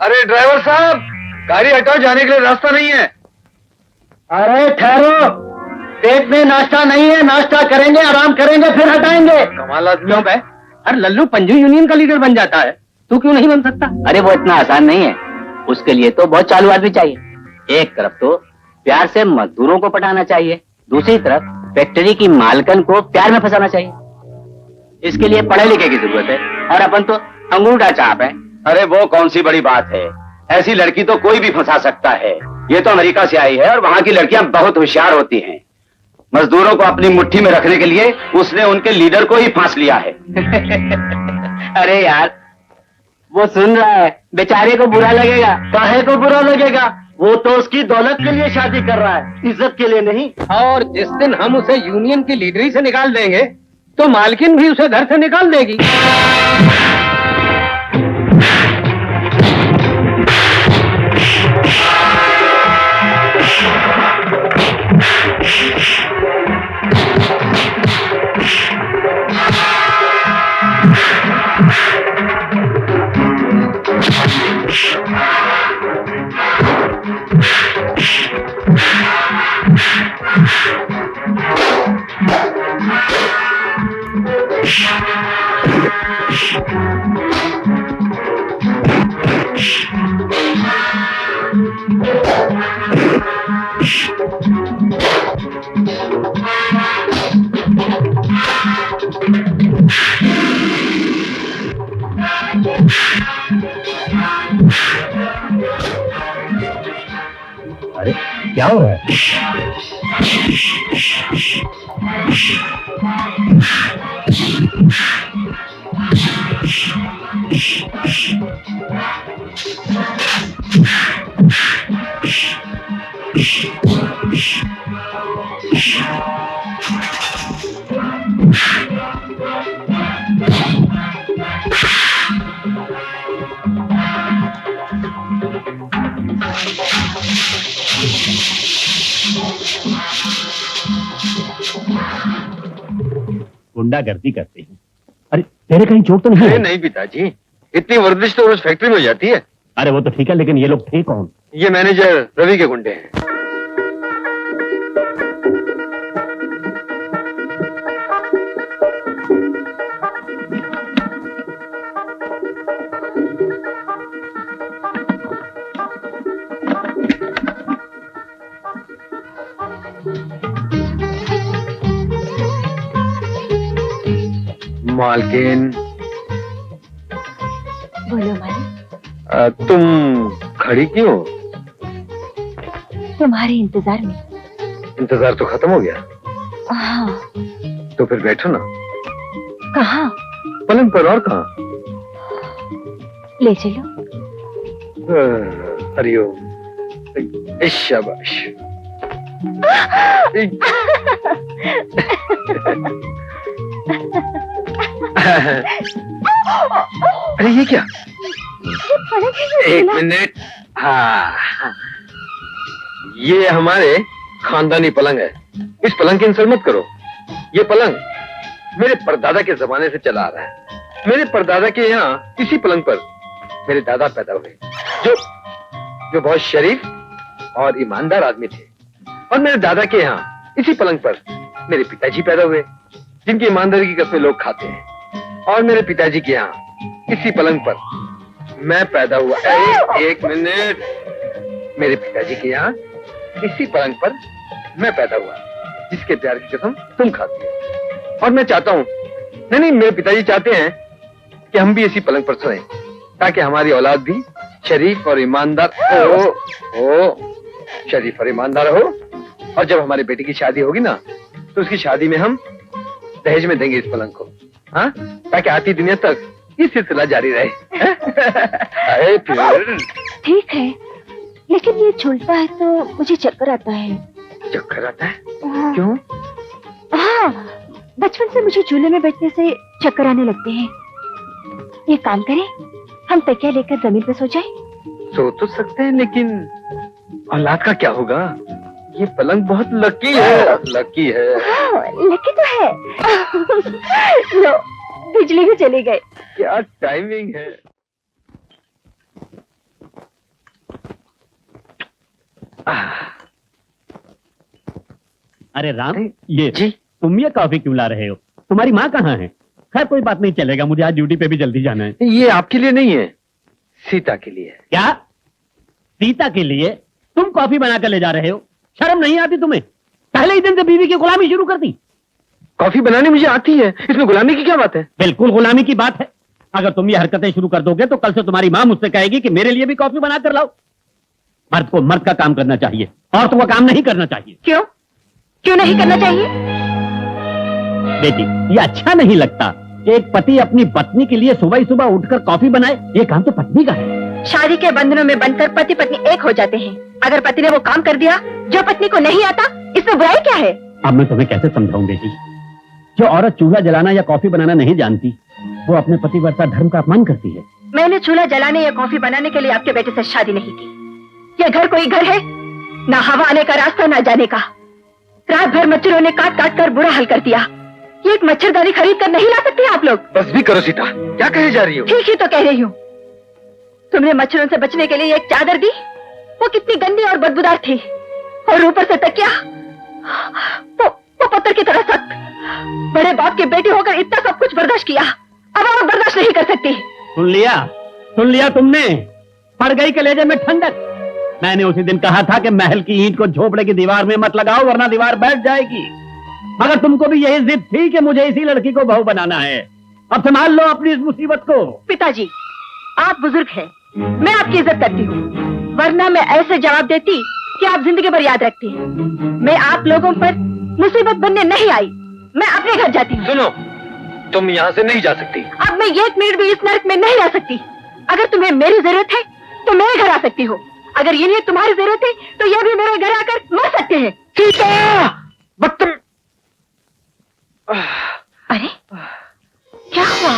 अरे ड्राइवर साहब, गाड़ी हटाओ, जाने के लिए रास्ता नहीं है। अरे ठहरो, पेट में नाश्ता नहीं है, नाश्ता करेंगे, आराम करेंगे, फिर हटाएंगे। कमाल आदमियों का है। अरे लल्लू पंजू यूनियन का लीडर बन जाता है, तू क्यों नहीं बन सकता? अरे वो इतना आसान नहीं है, उसके लिए तो बहुत चालू आदमी चाहिए। एक तरफ तो प्यार से मजदूरों को पटाना चाहिए, दूसरी तरफ फैक्ट्री की मालकन को प्यार में फंसाना चाहिए। इसके लिए पढ़े लिखे की जरूरत है, और अपन तो अंगूठा चाप है। अरे वो कौन सी बड़ी बात है, ऐसी लड़की तो कोई भी फंसा सकता है। ये तो अमेरिका से आई है और वहाँ की लड़कियां बहुत होशियार होती हैं। मजदूरों को अपनी मुट्ठी में रखने के लिए उसने उनके लीडर को ही फांस लिया है। अरे यार, वो सुन रहा है, बेचारे को बुरा लगेगा। काहे को बुरा लगेगा? वो तो उसकी दौलत के लिए शादी कर रहा है, इज्जत के लिए नहीं। और जिस दिन हम उसे यूनियन की लीडरी से निकाल देंगे तो मालकिन भी उसे घर से निकाल देगी। अरे क्या हो रहा है? गुंडागर्दी करते हैं। अरे तेरे कहीं चोट तो नहीं है? नहीं पिताजी, इतनी वर्जिश तो रोज फैक्ट्री में हो जाती है। अरे वो तो ठीक है, लेकिन ये लोग थे कौन? ये मैनेजर रवि के गुंडे हैं। मालकिन, बोलो मालिक। तुम खड़ी क्यों? तुम्हारे इंतजार में। इंतजार तो खत्म हो गया। हाँ। तो फिर बैठो ना। कहाँ? पलंग पर, और कहाँ? ले चलो। हरिओम। शाबाश। अरे ये क्या? एक मिनट। हाँ, ये हमारे खानदानी पलंग है। इस पलंग की इंसल्ट मत करो। ये पलंग मेरे परदादा के जमाने से चला आ रहा है। मेरे परदादा के यहाँ इसी पलंग पर मेरे दादा पैदा हुए, जो बहुत शरीफ और ईमानदार आदमी थे। और मेरे दादा के यहाँ इसी पलंग पर मेरे पिताजी पैदा हुए, जिनकी ईमानदारी की कसमें लोग खाते हैं। और मेरे पिताजी के यहाँ इसी पलंग पर मैं पैदा हुआ। एक मिनट। मेरे पिताजी के यहाँ इसी पलंग पर मैं पैदा हुआ, जिसके प्यार की कसम तुम खाती हो। और मैं चाहता हूँ, नहीं, मेरे पिताजी चाहते हैं कि हम भी इसी पलंग पर सोएं, ताकि हमारी औलाद भी शरीफ और ईमानदार हो। शरीफ और ईमानदार हो। और जब हमारे बेटे की शादी होगी ना, तो उसकी शादी में हम दहेज में देंगे इस पलंग को। हाँ, ताकि आती दुनिया तक ये सिलसिला जारी रहे। अरे फिर ठीक है, लेकिन ये झूलता है तो मुझे चक्कर आता है। चक्कर आता है? हाँ। क्यों? हाँ, बचपन से मुझे झूले में बैठने से चक्कर आने लगते हैं। ये काम करें, हम तकिया लेकर जमीन पे सो जाएं? सो तो सकते हैं, लेकिन औलाद का क्या होगा? ये पलंग बहुत लकी है। लकी है। हाँ, लकी तो है। लो, बिजली भी चली गई। क्या टाइमिंग है। अरे राम, अरे, ये जी तुम ये कॉफी क्यों ला रहे हो? तुम्हारी माँ कहाँ है? खैर कोई बात नहीं, चलेगा, मुझे आज ड्यूटी पे भी जल्दी जाना है। ये आपके लिए नहीं है, सीता के लिए है। क्या? सीता के लिए तुम कॉफी बनाकर ले जा रहे हो? शर्म नहीं आती तुम्हें? पहले ही दिन से बीवी की गुलामी शुरू कर दी। कॉफी बनानी मुझे आती है, इसमें गुलामी की क्या बात है? बिल्कुल गुलामी की बात है। अगर तुम ये हरकतें शुरू कर दोगे तो कल से तुम्हारी माँ मुझसे कहेगी कि मेरे लिए भी कॉफी बनाकर लाओ। मर्द को मर्द का काम करना चाहिए, औरतों का काम नहीं करना चाहिए। क्यों? क्यों नहीं करना चाहिए? बेटी, ये अच्छा नहीं लगता। एक पति अपनी पत्नी के लिए सुबह ही सुबह उठकर कॉफी बनाए, ये काम तो पत्नी का है। शादी के बंधनों में बंधकर पति पत्नी एक हो जाते हैं। अगर पति ने वो काम कर दिया जो पत्नी को नहीं आता, इसमें बुराई क्या है? अब मैं तुम्हें कैसे समझाऊं बेटी? जो औरत चूल्हा जलाना या कॉफी बनाना नहीं जानती, वो अपने पतिव्रता धर्म का अपमान करती है। मैंने चूल्हा जलाने या कॉफी बनाने के लिए आपके बेटे से शादी नहीं की। ये घर कोई घर है? ना हवा आने का रास्ता, ना जाने का। रात भर मच्छरों ने काट काट कर बुरा हाल कर दिया। ये एक मच्छरदानी खरीद कर नहीं ला सकते आप लोग? बस भी करो सीता, क्या कहे जा रही हो? ठीक ही तो कह रही हूँ। तुमने मच्छरों से बचने के लिए एक चादर दी, वो कितनी गंदी और बदबूदार थी, और ऊपर से तकिया, वो पत्थर की तरह सख्त। बड़े बाप की बेटी होकर इतना सब कुछ बर्दाश्त किया, अब और बर्दाश्त नहीं कर सकती। सुन लिया तुमने? पड़ गई कलेजे में ठंडक। मैंने उसी दिन कहा था कि महल की ईंट को झोपड़े की दीवार में मत लगाओ, वरना दीवार बैठ जाएगी। मगर तुमको भी यही जिद थी कि मुझे इसी लड़की को बहू बनाना है। अब संभाल लो अपनी इस मुसीबत को। पिताजी, आप बुजुर्ग हैं, मैं आपकी इज्जत करती हूँ, वरना मैं ऐसे जवाब देती कि आप जिंदगी भर याद रखती हैं। मैं आप लोगों पर मुसीबत बनने नहीं आई, मैं अपने घर जाती हूँ। सुनो, तुम यहाँ से नहीं जा सकती। अब मैं एक मिनट भी इस नर्क में नहीं रह सकती। अगर तुम्हें मेरी जरूरत है तो मेरे घर आ सकती हो, अगर ये नहीं तुम्हारी जरूरत है तो ये भी मेरे घर आकर मर सकते हैं। सीता, बदतम। अरे क्या हुआ?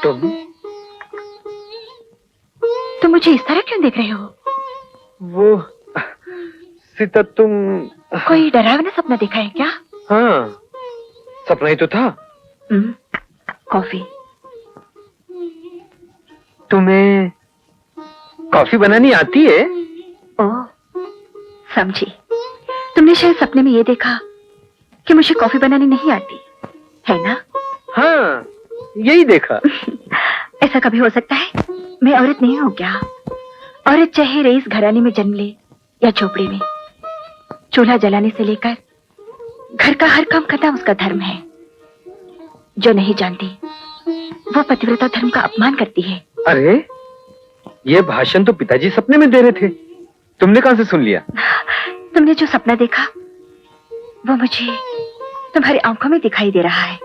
तुम मुझे इस तरह क्यों देख रहे हो? वो सीता, तुम कोई डरावना सपना देखा है क्या? हाँ, सपना ही तो था। कॉफी। तुम्हें कॉफी बनानी आती है? ओह, समझी। तुमने शायद सपने में ये देखा कि मुझे कॉफी बनानी नहीं आती है ना? हाँ, यही देखा। ऐसा कभी हो सकता है? मैं औरत नहीं हूँ क्या? औरत चाहे रईस घराने में जन्म ले या झोपड़ी में, चूल्हा जलाने से लेकर घर का हर काम करना उसका धर्म है। जो नहीं जानती वो पतिव्रता धर्म का अपमान करती है। अरे, ये भाषण तो पिताजी सपने में दे रहे थे, तुमने कहां से सुन लिया? तुमने जो सपना देखा वो मुझे तुम्हारी आंखों में दिखाई दे रहा है।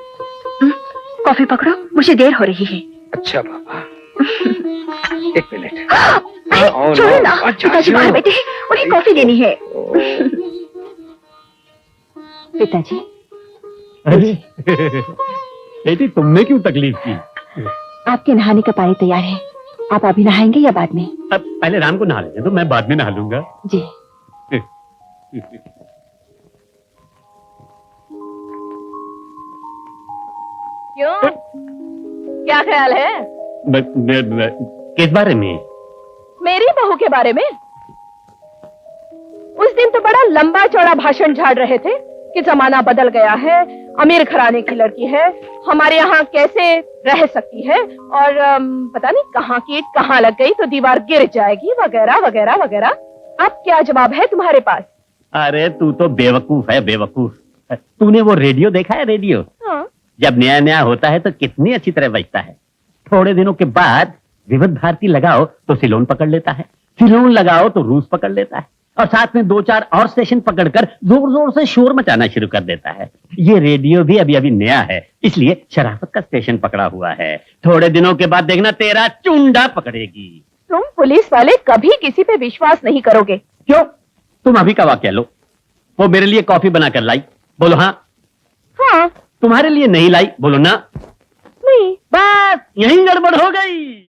कॉफी पकड़ो, मुझे देर हो रही है। अच्छा बाबा, एक मिनट। छोड़ो ना, पिताजी बाहर बैठे हैं, उन्हें कॉफी देनी है। पिताजी, अरे बेटी, तुमने क्यों तकलीफ की? आपके नहाने का पानी तैयार है, आप अभी नहाएंगे या बाद में? अब पहले राम को नहा लेते तो मैं बाद में नहा लूंगा। जी। क्यों? क्या ख्याल है? किस बारे में? मेरी बहू के बारे में। उस दिन तो बड़ा लंबा चौड़ा भाषण झाड़ रहे थे कि जमाना बदल गया है, अमीर घराने की लड़की है, हमारे यहाँ कैसे रह सकती है, और पता नहीं कहाँ की ईंट कहाँ लग गई तो दीवार गिर जाएगी, वगैरह वगैरह वगैरह। अब क्या जवाब है तुम्हारे पास? अरे तू तो बेवकूफ है, बेवकूफ। तूने वो रेडियो देखा है? रेडियो जब नया नया होता है तो कितनी अच्छी तरह बजता है। थोड़े दिनों के बाद विविध भारती लगाओ तो सिलोन पकड़ लेता है, सिलोन लगाओ तो रूस पकड़ लेता है, और साथ में 2-4 और स्टेशन पकड़कर जोर जोर से शोर मचाना शुरू कर देता है। ये रेडियो भी अभी अभी नया है, इसलिए शराफत का स्टेशन पकड़ा हुआ है। थोड़े दिनों के बाद देखना तेरा चुंडा पकड़ेगी। तुम पुलिस वाले कभी किसी पे विश्वास नहीं करोगे। क्यों? तुम अभी का वाक्य लो। वो मेरे लिए कॉफी बनाकर लाई, बोलो हाँ। हाँ। तुम्हारे लिए नहीं लाई, बोलो ना। नहीं। बस यही गड़बड़ हो गई।